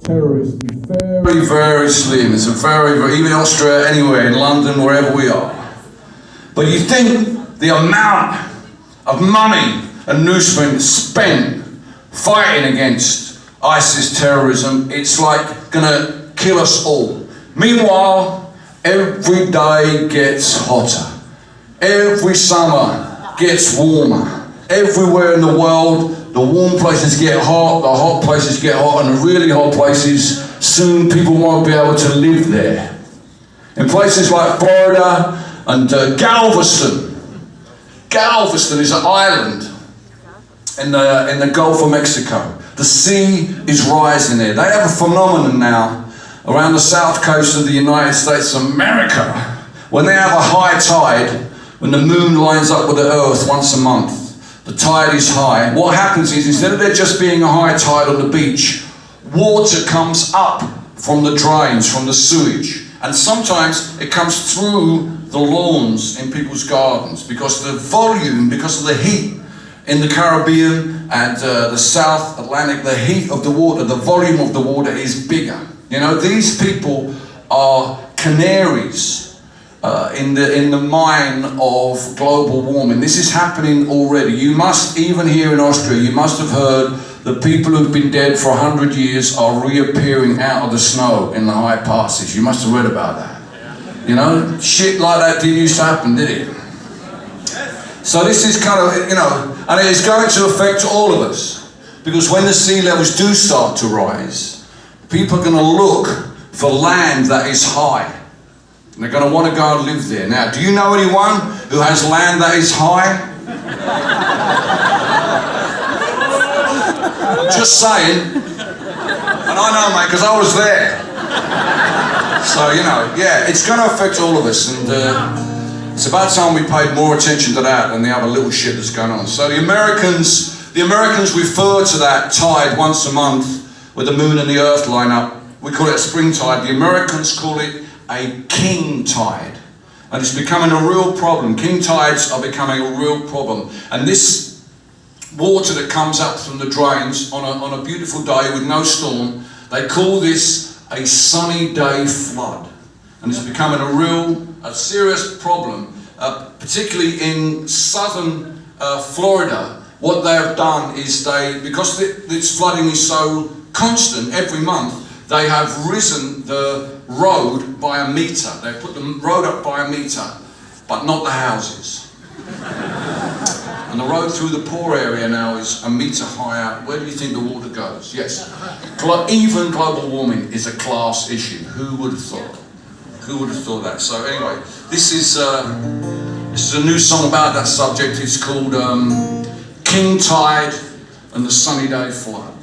Terrorists is very, very slim. It's a very, even in Austria, anywhere, in London, wherever we are. But you think the amount of money and newsprint spent fighting against ISIS terrorism, it's like gonna kill us all. Meanwhile, every day gets hotter. Every summer gets warmer. Everywhere in the world, the warm places get hot, the hot places get hot, and the really hot places, soon people won't be able to live there. In places like Florida and Galveston. Galveston is an island in the Gulf of Mexico. The sea is rising there. They have a phenomenon now around the south coast of the United States of America. When they have a high tide, when the moon lines up with the earth once a month, the tide is high. What happens is, instead of there just being a high tide on the beach, water comes up from the drains, from the sewage. And sometimes it comes through the lawns in people's gardens, because the volume, because of the heat in the Caribbean and the South Atlantic, the heat of the water, the volume of the water is bigger. You know, these people are canaries in the mine of global warming. This is happening already. You must, even here in Austria, you must have heard that people who've been dead for 100 years are reappearing out of the snow in the high passes. You must have read about that. You know, shit like that didn't used to happen, did it? So this is kind of, you know, and it is going to affect all of us. Because when the sea levels do start to rise, people are going to look for land that is high. And they're going to want to go and live there. Now, do you know anyone who has land that is high? Just saying. And I know, mate, because I was there. So, you know, yeah, it's going to affect all of us. And it's about time we paid more attention to that than the other little shit that's going on. So the Americans refer to that tide once a month where the moon and the earth line up. We call it a spring tide. The Americans call it a king tide. And it's becoming a real problem. King tides are becoming a real problem. And this water that comes up from the drains on a beautiful day with no storm, they call this a sunny day flood. And it's becoming a serious problem, particularly in southern Florida. What they have done is because this flooding is so constant every month, they have risen the road by a meter. They put the road up by a meter, but not the houses. And the road through the poor area now is a meter higher. Where do you think the water goes? Yes. Even global warming is a class issue. Who would have thought? Who would have thought that? So anyway, this is a new song about that subject. It's called King Tide and the Sunny Day Flood.